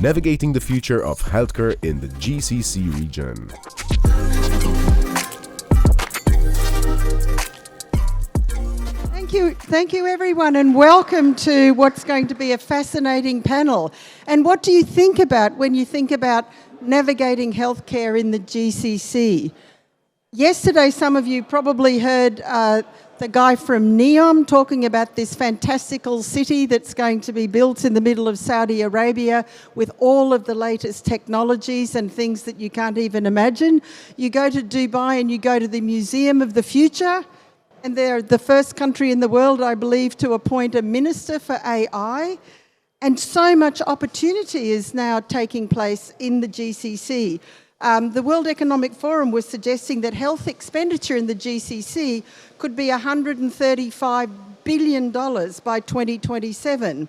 navigating the future of healthcare in the GCC region. Thank you everyone, and welcome to what's going to be a fascinating panel. And what do you think about when you think about navigating healthcare in the GCC? Yesterday, some of you probably heard the guy from NEOM talking about this fantastical city that's going to be built in the middle of Saudi Arabia with all of the latest technologies and things that you can't even imagine. You go to Dubai and you go to the Museum of the Future, and they're the first country in the world, I believe, to appoint a minister for AI. And so much opportunity is now taking place in the GCC. The World Economic Forum was suggesting that health expenditure in the GCC could be $135 billion by 2027.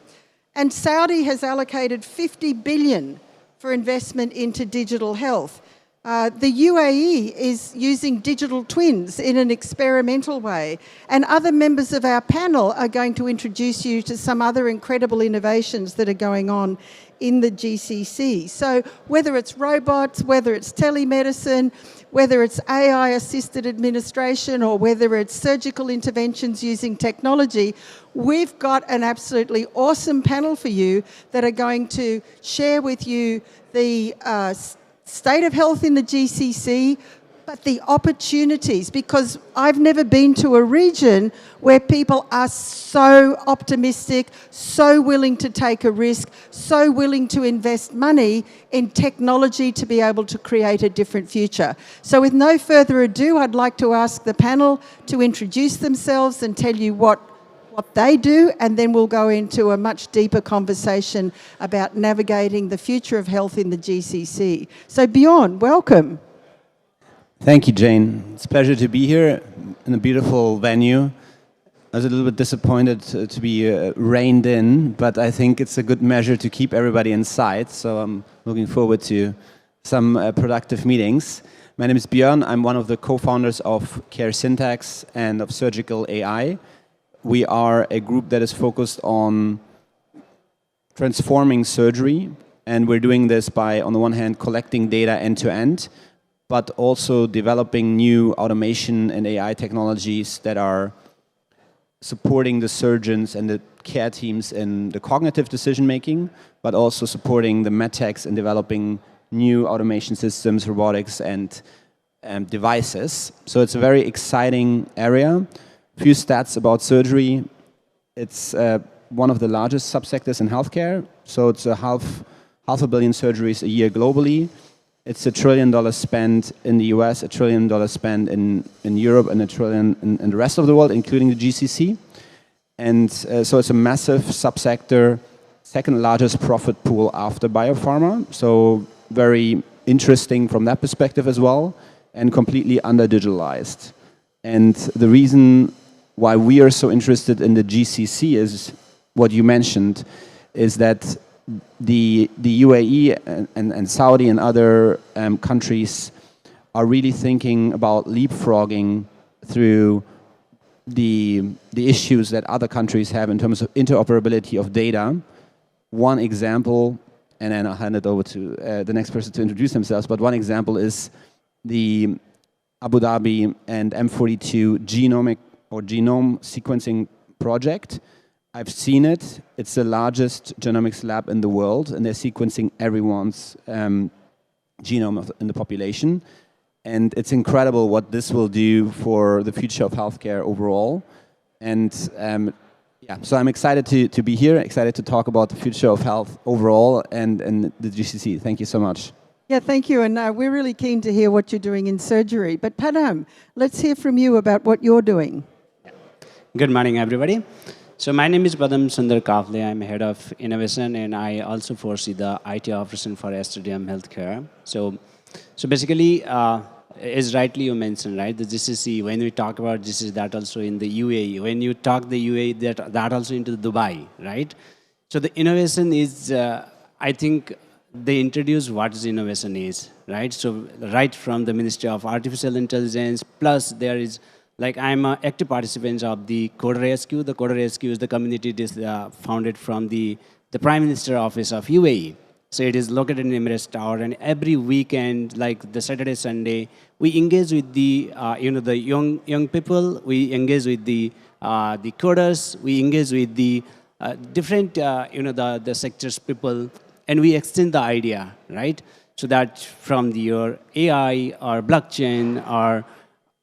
And Saudi has allocated $50 billion for investment into digital health. The UAE is using digital twins in an experimental way, and other members of our panel are going to introduce you to some other incredible innovations that are going on in the GCC. So whether it's robots, whether it's telemedicine, whether it's AI-assisted administration, or whether it's surgical interventions using technology, we've got an absolutely awesome panel for you that are going to share with you the state of health in the GCC, but the opportunities, because I've never been to a region where people are so optimistic, so willing to take a risk, so willing to invest money in technology to be able to create a different future. So with no further ado, I'd like to ask the panel to introduce themselves and tell you what they do, and then we'll go into a much deeper conversation about navigating the future of health in the GCC. So Bjorn, welcome. Thank you, Jane. It's a pleasure to be here in a beautiful venue. I was a little bit disappointed to be reined in, but I think it's a good measure to keep everybody inside, so I'm looking forward to some productive meetings. My name is Bjorn. I'm one of the co-founders of Care Syntax and of Surgical AI. We are a group that is focused on transforming surgery, and we're doing this by, on the one hand, collecting data end-to-end, but also developing new automation and AI technologies that are supporting the surgeons and the care teams in the cognitive decision-making, but also supporting the MedTechs in developing new automation systems, robotics, and devices. So it's a very exciting area. Few stats about surgery. It's one of the largest subsectors in healthcare. So it's half a billion surgeries a year globally. It's $1 trillion spent in the US, $1 trillion spent in Europe, and $1 trillion in the rest of the world, including the GCC. And so it's a massive subsector, second largest profit pool after biopharma. So very interesting from that perspective as well, and completely under-digitalized. And the reason why we are so interested in the GCC is what you mentioned, is that the UAE and Saudi and other countries are really thinking about leapfrogging through the issues that other countries have in terms of interoperability of data. One example, and then I'll hand it over to the next person to introduce themselves, but one example is the Abu Dhabi and M42 genome sequencing project. I've seen it. It's the largest genomics lab in the world, and they're sequencing everyone's genome in the population. And it's incredible what this will do for the future of healthcare overall. And yeah, so I'm excited to be here, excited to talk about the future of health overall and the GCC. Thank you so much. Yeah, thank you. And we're really keen to hear what you're doing in surgery. But Padam, let's hear from you about what you're doing. Good morning, everybody. So my name is Padam Sundar Kafle. I'm head of innovation, and I also foresee the IT operation for STDM Healthcare. So basically, as rightly you mentioned, right, the GCC, when we talk about GCC, that also in the UAE. When you talk the UAE, that also into Dubai, right? So the innovation is, I think, they introduce what innovation is, right? So right from the Ministry of Artificial Intelligence, plus there is, like I'm an active participant of the Coder Rescue. The Coder Rescue is the community founded from the Prime Minister Office of UAE. So it is located in Emirates Tower, and every weekend, like the Saturday, Sunday, we engage with the the young people. We engage with the coders. We engage with the different the sectors people, and we extend the idea, right? So that from your AI or blockchain or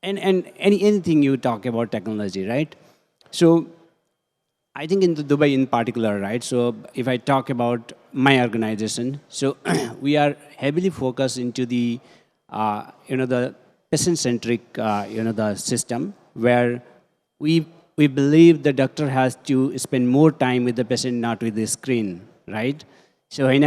and anything you talk about technology, right? So I think in Dubai in particular, right? So if I talk about my organization, so we are heavily focused into the, the patient-centric, the system where we believe the doctor has to spend more time with the patient, not with the screen, right? So when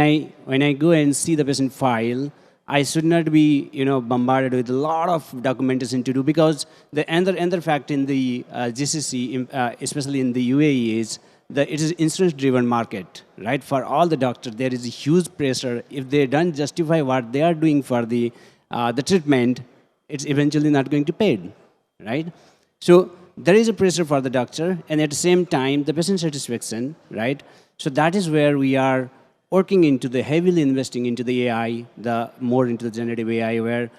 I go and see the patient file, I should not be, bombarded with a lot of documentation to do, because the another fact in the GCC, especially in the UAE, is that it is insurance-driven market, right? For all the doctors, there is a huge pressure. If they don't justify what they are doing for the treatment, it's eventually not going to pay, right? So there is a pressure for the doctor, and at the same time, the patient satisfaction, right? So that is where we are working into the heavily investing into the AI, more into the generative AI, where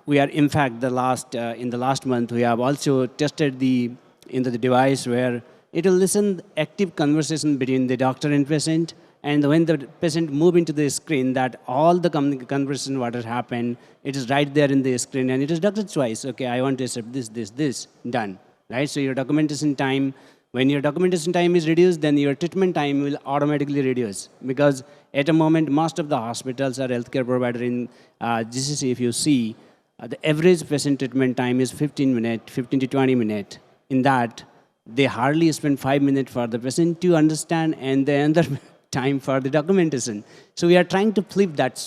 we are, in fact, in the last month, we have also tested the device where it will listen active conversation between the doctor and patient, and when the patient move into the screen, that all the conversation what has happened, it is right there in the screen, and it is doctor's choice. Okay, I want to accept this, done, right? So your documentation time. When your documentation time is reduced, then your treatment time will automatically reduce. Because at the moment, most of the hospitals or healthcare provider in GCC, if you see, the average patient treatment time is 15 to 20 minutes. In that, they hardly spend 5 minutes for the patient to understand, and the other time for the documentation. So we are trying to flip that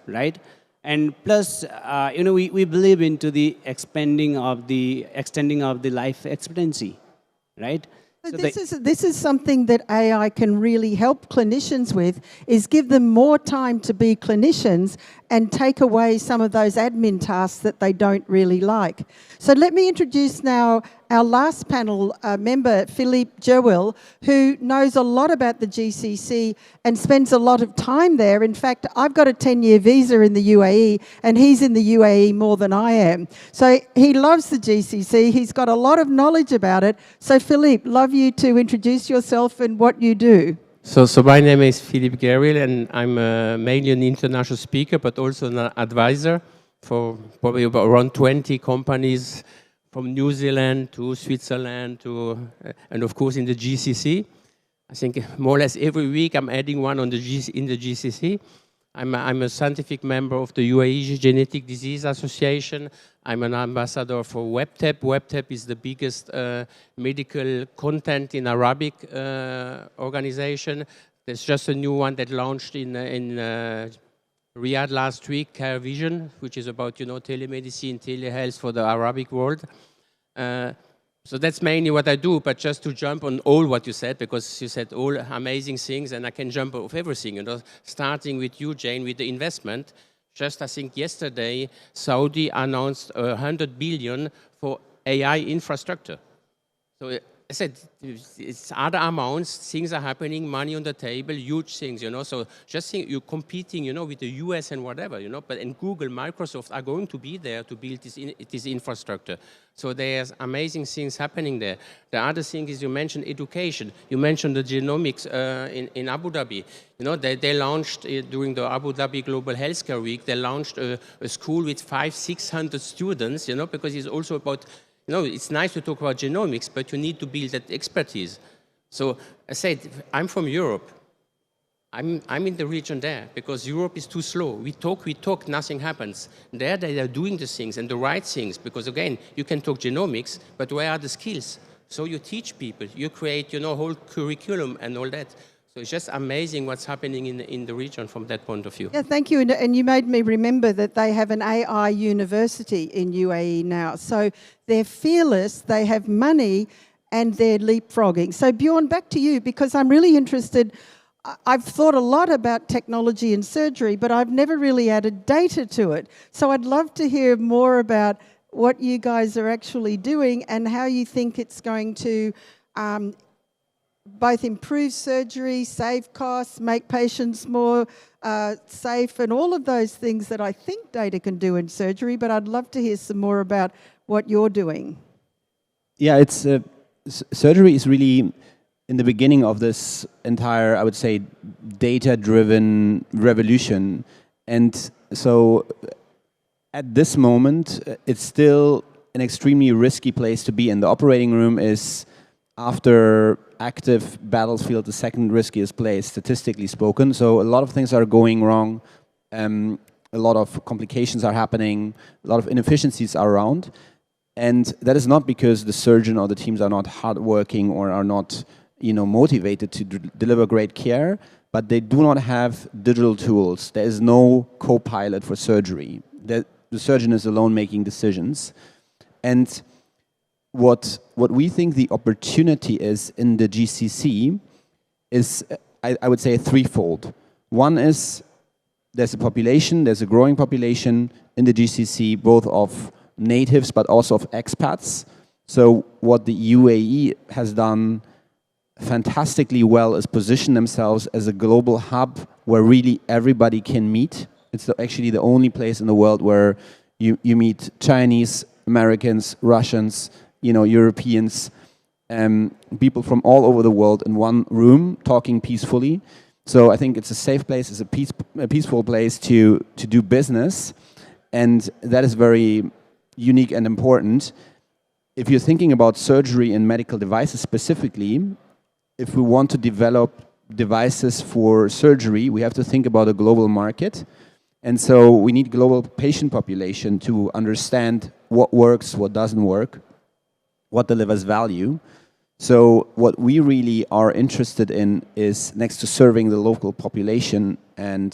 right? And plus, we believe into the extending of the life expectancy, right? So this is something that AI can really help clinicians with, is give them more time to be clinicians and take away some of those admin tasks that they don't really like. So let me introduce now our last panel member, Philippe Joel, who knows a lot about the GCC and spends a lot of time there. In fact, I've got a 10-year visa in the UAE, and he's in the UAE more than I am. So he loves the GCC. He's got a lot of knowledge about it. So Philippe, love you to introduce yourself and what you do. So my name is Philippe Geril, and I'm mainly an international speaker, but also an advisor for probably about around 20 companies from New Zealand to Switzerland to, and of course in the GCC. I think more or less every week I'm adding one in the GCC. I'm a scientific member of the UAE Genetic Disease Association. I'm an ambassador for WebTech. WebTech is the biggest medical content in Arabic organization. There's just a new one that launched in Riyadh last week, Care Vision, which is about telemedicine, telehealth for the Arabic world. So that's mainly what I do, but just to jump on all what you said, because you said all amazing things, and I can jump off everything, starting with you, Jane, with the investment. Just, I think, yesterday, Saudi announced 100 billion for AI infrastructure. So I said, it's other amounts, things are happening, money on the table, huge things, So just think you're competing, with the US and whatever, But and Google, Microsoft are going to be there to build this infrastructure. So there's amazing things happening there. The other thing is you mentioned education. You mentioned the genomics in Abu Dhabi. They launched during the Abu Dhabi Global Healthcare Week. They launched a school with 500-600 students. Because it's also about. It's nice to talk about genomics, but you need to build that expertise. So I said, I'm from Europe. I'm in the region there because Europe is too slow. We talk, nothing happens. There they are doing the things and the right things because, again, you can talk genomics, but where are the skills? So you teach people. You create, whole curriculum and all that. So it's just amazing what's happening in the region from that point of view. Yeah, thank you. And you made me remember that they have an AI university in UAE now. So they're fearless, they have money, and they're leapfrogging. So Bjorn, back to you, because I'm really interested. I've thought a lot about technology in surgery, but I've never really added data to it. So I'd love to hear more about what you guys are actually doing and how you think it's going to both improve surgery, save costs, make patients more safe, and all of those things that I think data can do in surgery, but I'd love to hear some more about what you're doing. Yeah, it's surgery is really in the beginning of this entire, I would say, data-driven revolution. And so at this moment, it's still an extremely risky place to be in. The operating room is, after active battlefield, the second riskiest place, statistically spoken. So a lot of things are going wrong. A lot of complications are happening. A lot of inefficiencies are around. And that is not because the surgeon or the teams are not hardworking or are not, motivated to deliver great care, but they do not have digital tools. There is no co-pilot for surgery. The surgeon is alone making decisions. And what we think the opportunity is in the GCC is, I would say, threefold. One is there's a growing population in the GCC, both of natives but also of expats. So what the UAE has done fantastically well is position themselves as a global hub where really everybody can meet. It's actually the only place in the world where you meet Chinese, Americans, Russians, Europeans, people from all over the world in one room talking peacefully. So I think it's a safe place, it's a peaceful place to do business, and that is very unique and important. If you're thinking about surgery and medical devices specifically, if we want to develop devices for surgery, we have to think about a global market. And so we need global patient population to understand what works, what doesn't work, what delivers value. So what we really are interested in is, next to serving the local population and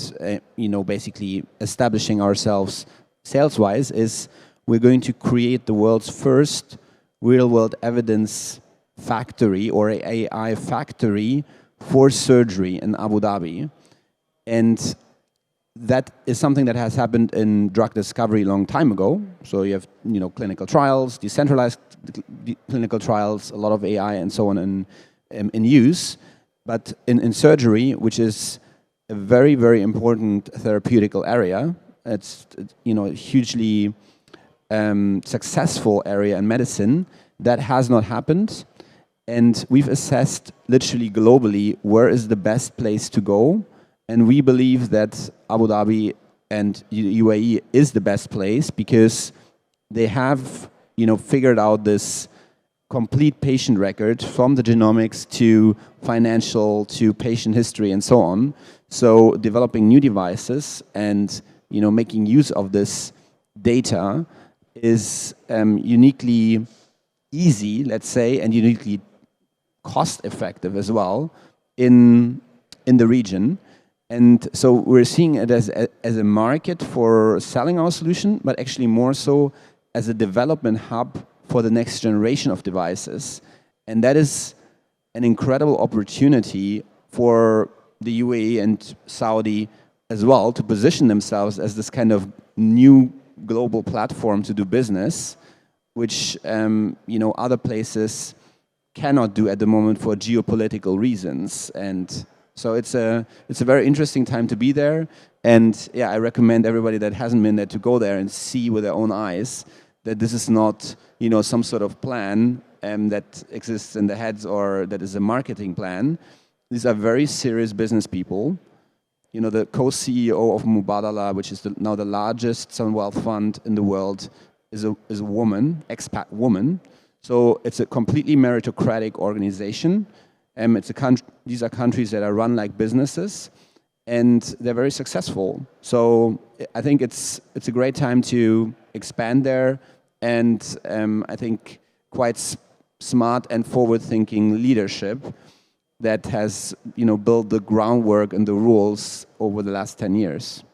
basically establishing ourselves sales-wise, is we're going to create the world's first real-world evidence factory or AI factory for surgery in Abu Dhabi. And that is something that has happened in drug discovery a long time ago. So you have, clinical trials, decentralized clinical trials, a lot of AI and so on in use. But in surgery, which is a very, very important therapeutical area, it's a hugely successful area in medicine, that has not happened. And we've assessed literally globally where is the best place to go. And we believe that Abu Dhabi and UAE is the best place because they have, figured out this complete patient record from the genomics to financial to patient history and so on. So developing new devices and, making use of this data is uniquely easy, let's say, and uniquely cost-effective as well in the region. And so we're seeing it as a market for selling our solution, but actually more so as a development hub for the next generation of devices. And that is an incredible opportunity for the UAE and Saudi as well to position themselves as this kind of new global platform to do business, which other places cannot do at the moment for geopolitical reasons. And so it's a very interesting time to be there. And yeah, I recommend everybody that hasn't been there to go there and see with their own eyes that this is not, some sort of plan that exists in the heads or that is a marketing plan. These are very serious business people. The co-CEO of Mubadala, which is now the largest sovereign wealth fund in the world, is a woman, expat woman. So it's a completely meritocratic organization. These are countries that are run like businesses, and they're very successful. So I think it's a great time to expand there, and I think quite smart and forward-thinking leadership that has built the groundwork and the rules over the last 10 years.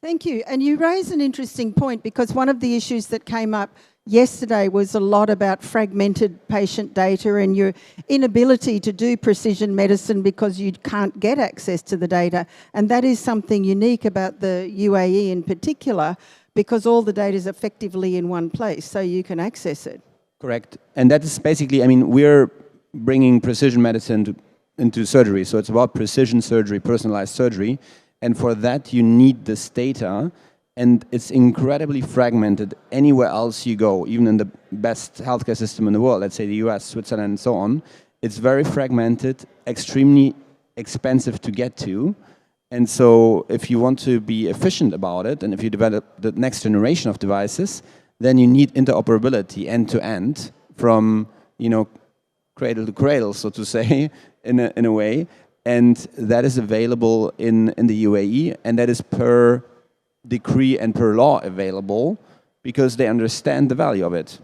Thank you. And you raise an interesting point, because one of the issues that came up yesterday was a lot about fragmented patient data and your inability to do precision medicine because you can't get access to the data. And that is something unique about the UAE in particular, because all the data is effectively in one place, so you can access it. Correct. And that is basically, we're bringing precision medicine into surgery. So it's about precision surgery, personalized surgery. And for that, you need this data. And it's incredibly fragmented anywhere else you go, even in the best healthcare system in the world, let's say the US, Switzerland, and so on. It's very fragmented, extremely expensive to get to. And so if you want to be efficient about it, and if you develop the next generation of devices, then you need interoperability end-to-end from, cradle to cradle, so to say, in a way. And that is available in the UAE, and that is per decree and per law available because they understand the value of it.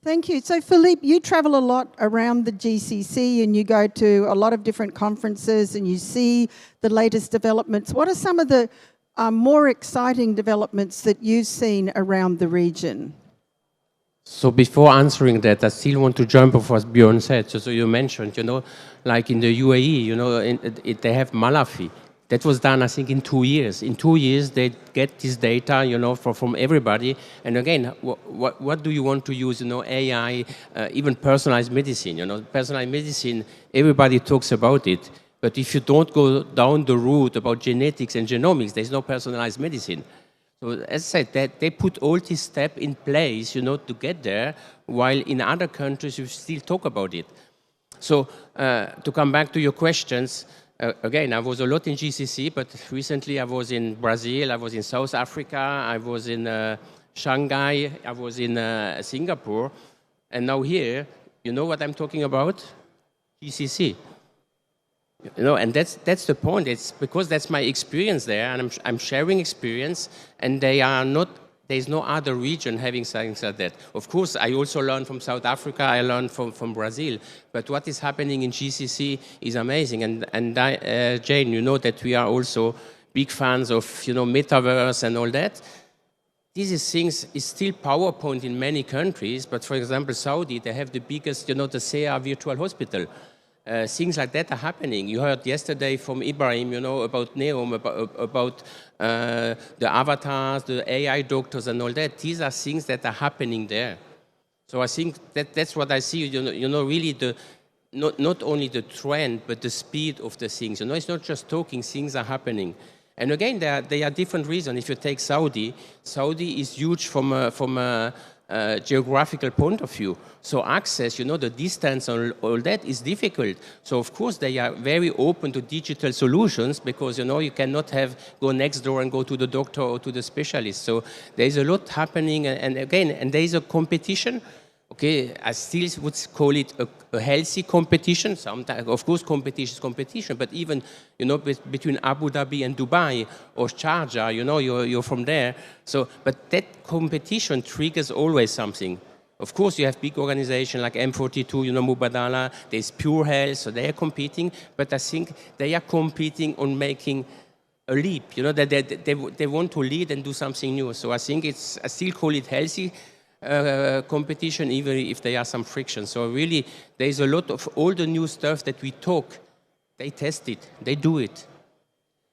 Thank you. So, Philippe, you travel a lot around the GCC and you go to a lot of different conferences and you see the latest developments. What are some of the more exciting developments that you've seen around the region? So before answering that, I still want to jump off what Björn said. So you mentioned, like in the UAE, they have Malafi. That was done, I think, in 2 years. In 2 years, they get this data, from everybody. And again, what do you want to use? AI, even personalized medicine. Personalized medicine, everybody talks about it. But if you don't go down the route about genetics and genomics, there's no personalized medicine. So as I said, that they put all these steps in place, to get there, while in other countries you still talk about it. So to come back to your questions. Again, I was a lot in GCC, but recently I was in Brazil, I was in South Africa, I was in Shanghai, I was in Singapore, and now here, you know what I'm talking about? GCC. And that's the point. It's because that's my experience there, and I'm sharing experience, and there's no other region having things like that. Of course, I also learned from South Africa, I learned from Brazil, but what is happening in GCC is amazing. And Jane, you know that we are also big fans of, metaverse and all that. These things is still PowerPoint in many countries, but for example, Saudi, they have the biggest, the SEA virtual hospital. Things like that are happening. You heard yesterday from Ibrahim, about Neom, about the avatars, the AI doctors and all that. These are things that are happening there. So I think that's what I see, really not only the trend, but the speed of the things. It's not just talking, things are happening. And again, there are different reasons. If you take Saudi is huge from a geographical point of view. So access, the distance and all that is difficult. So of course they are very open to digital solutions because, you cannot go next door and go to the doctor or to the specialist. So there is a lot happening. And again, there is a competition. Okay, I still would call it a healthy competition. Sometimes, of course, competition is competition, but even, between Abu Dhabi and Dubai or Sharjah, you're from there. So, but that competition triggers always something. Of course, you have big organizations like M42, Mubadala, there's Pure Health, so they are competing, but I think they are competing on making a leap, they want to lead and do something new. So I think I still call it healthy competition, even if there are some friction. So really, there is a lot of all the new stuff that we talk, they test it, they do it.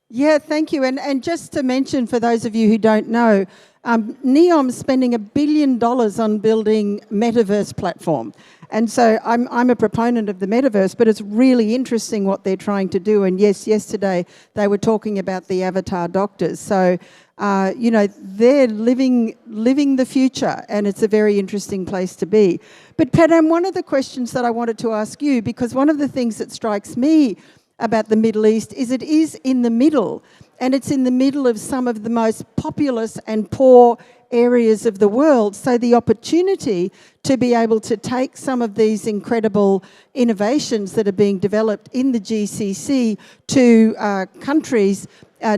Yeah, thank you. And just to mention, for those of you who don't know, NEOM's spending $1 billion on building metaverse platform. And so I'm a proponent of the metaverse, but it's really interesting what they're trying to do. And yes, yesterday they were talking about the avatar doctors. So, they're living the future, and it's a very interesting place to be. But Padam, one of the questions that I wanted to ask you, because one of the things that strikes me about the Middle East is it is in the middle, and it's in the middle of some of the most populous and poor areas of the world. So the opportunity to be able to take some of these incredible innovations that are being developed in the GCC to countries,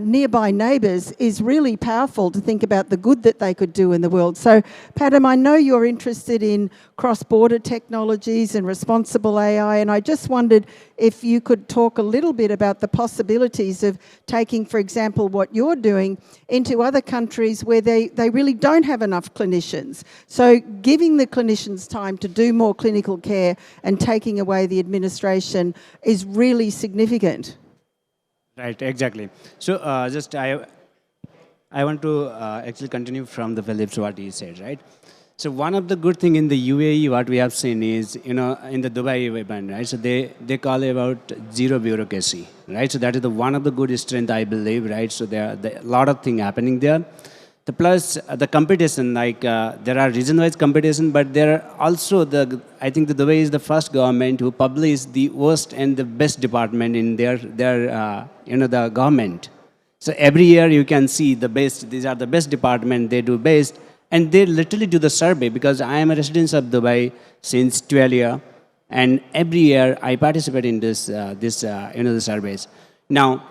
nearby neighbours, is really powerful to think about the good that they could do in the world. So, Padam, I know you're interested in cross-border technologies and responsible AI, and I just wondered if you could talk a little bit about the possibilities of taking, for example, what you're doing into other countries where they really don't have enough clinicians. So giving the clinicians time to do more clinical care and taking away the administration is really significant. Right, exactly. So I want to actually continue from the Philip's what he said, right? So one of the good thing in the UAE, what we have seen is, in the Dubai event, right? So they call it about zero bureaucracy, right? So that is one of the good strength, I believe, right? So there are a lot of things happening there. The plus the competition, like there are region-wise competition, but there are also I think the Dubai is the first government who published the worst and the best department in their the government. So every year you can see the best. These are the best department. They do best. And they literally do the survey, because I am a resident of Dubai since 12 years, and every year I participate in the surveys. Now,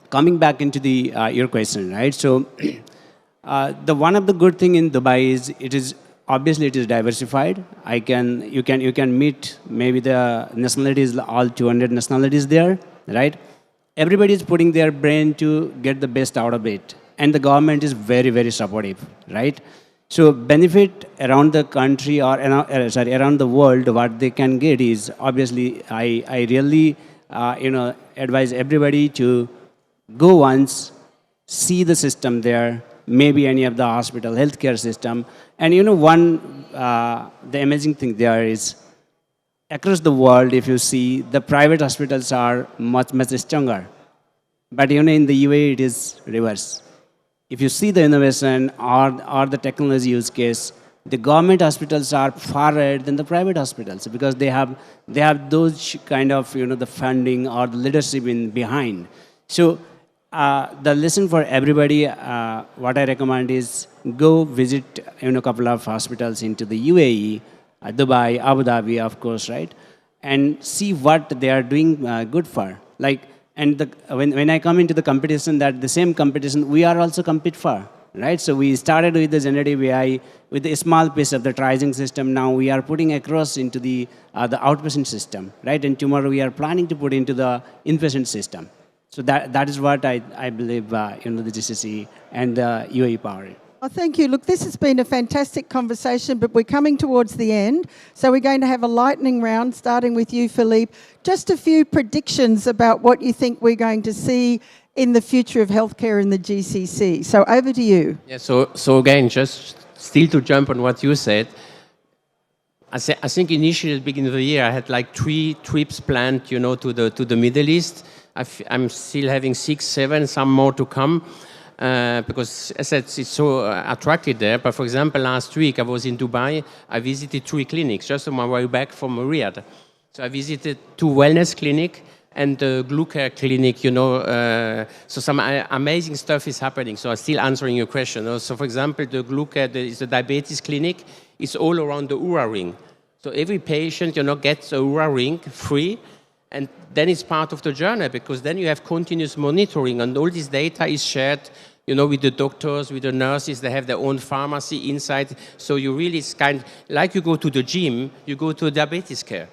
coming back into your question, right? So, the one of the good thing in Dubai is it is diversified. You can meet maybe the nationalities, all 200 nationalities there, right? Everybody is putting their brain to get the best out of it. And the government is very, very supportive, right? So benefit around the country or around the world, what they can get is obviously I really advise everybody to go once, see the system there, maybe any of the hospital, healthcare system, and the amazing thing there is across the world, if you see, the private hospitals are much stronger, but in the UAE it is reverse. If you see the innovation or the technology use case, the government hospitals are far ahead than the private hospitals, because they have those kind of the funding or the leadership behind. So the lesson for everybody, what I recommend is go visit a couple of hospitals into the UAE, Dubai, Abu Dhabi, of course, right, and see what they are doing good for. And when I come into the competition, that the same competition, we are also compete for, right? So we started with the generative AI, with a small piece of the triaging system. Now we are putting across into the outpatient system, right? And tomorrow we are planning to put into the inpatient system. So that is what I believe, the GCC and the UAE power. Oh, thank you. Look, this has been a fantastic conversation, but we're coming towards the end. So we're going to have a lightning round, starting with you, Philippe. Just a few predictions about what you think we're going to see in the future of healthcare in the GCC. So over to you. Yeah, so again, just still to jump on what you said, I think initially at the beginning of the year, I had like 3 trips planned, to the Middle East. I'm still having 6, 7, some more to come. Because as I said, it's so attractive there. But for example, last week I was in Dubai. I visited 3 clinics just on my way back from Riyadh. So I visited 2 wellness clinics and the GluCare clinic, so some amazing stuff is happening. So I'm still answering your question. So for example, the GluCare is the diabetes clinic. It's all around the Oura ring. So every patient, gets a Oura ring free. And then it's part of the journey, because then you have continuous monitoring, and all this data is shared, with the doctors, with the nurses. They have their own pharmacy inside. So you really, it's kind of like you go to the gym, you go to diabetes care.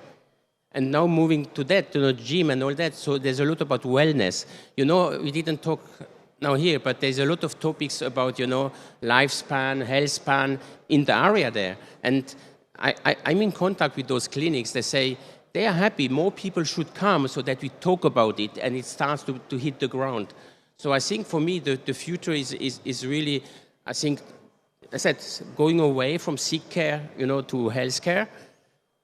And now moving to that, gym and all that. So there's a lot about wellness. We didn't talk now here, but there's a lot of topics about, lifespan, health span in the area there. And I'm in contact with those clinics. They say, they are happy. More people should come so that we talk about it and it starts to hit the ground. So I think for me, the future is really, I think, as I said, going away from sick care, to health care.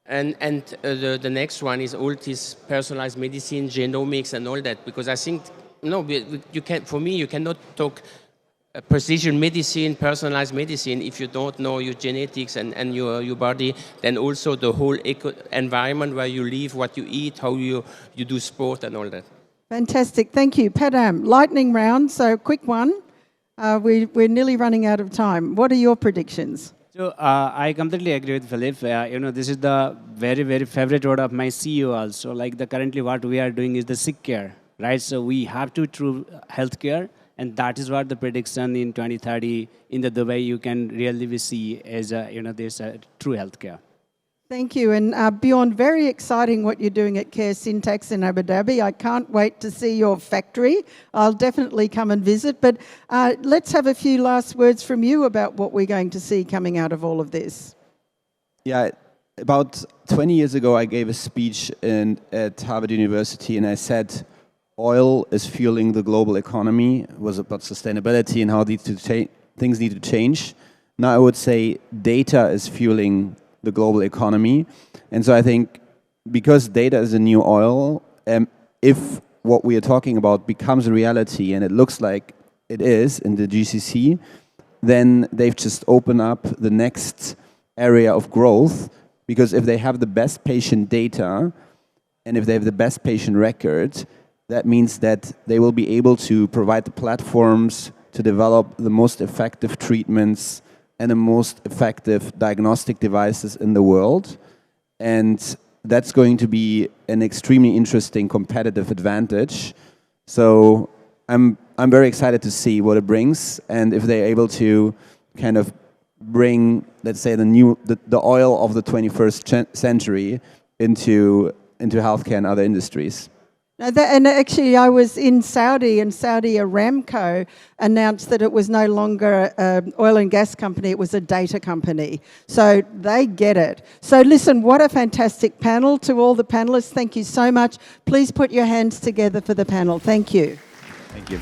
And the next one is all this personalized medicine, genomics and all that, because I think, you cannot talk precision medicine, personalized medicine, if you don't know your genetics and your body, then also the whole environment where you live, what you eat, how you do sport and all that. Fantastic. Thank you. Padam, lightning round, so quick one. We're nearly running out of time. What are your predictions? So I completely agree with Philippe. This is the very, very favorite word of my CEO also. Currently what we are doing is the sick care, right? So we have to true healthcare. And that is what the prediction in 2030 in the Dubai you can really see as this true healthcare. Thank you. And Bjorn, very exciting what you're doing at Care Syntax in Abu Dhabi. I can't wait to see your factory. I'll definitely come and visit. But let's have a few last words from you about what we're going to see coming out of all of this. Yeah, about 20 years ago, I gave a speech at Harvard University, and I said, oil is fueling the global economy. It was about sustainability and how things need to change. Now I would say data is fueling the global economy. And so I think because data is a new oil, if what we are talking about becomes a reality, and it looks like it is in the GCC, then they've just opened up the next area of growth, because if they have the best patient data and if they have the best patient record, that means that they will be able to provide the platforms to develop the most effective treatments and the most effective diagnostic devices in the world. And that's going to be an extremely interesting competitive advantage. So I'm very excited to see what it brings, and if they're able to kind of bring, let's say, the oil of the 21st century into healthcare and other industries. And actually, I was in Saudi, and Saudi Aramco announced that it was no longer an oil and gas company, it was a data company. So they get it. So listen, what a fantastic panel. To all the panelists, thank you so much. Please put your hands together for the panel. Thank you. Thank you.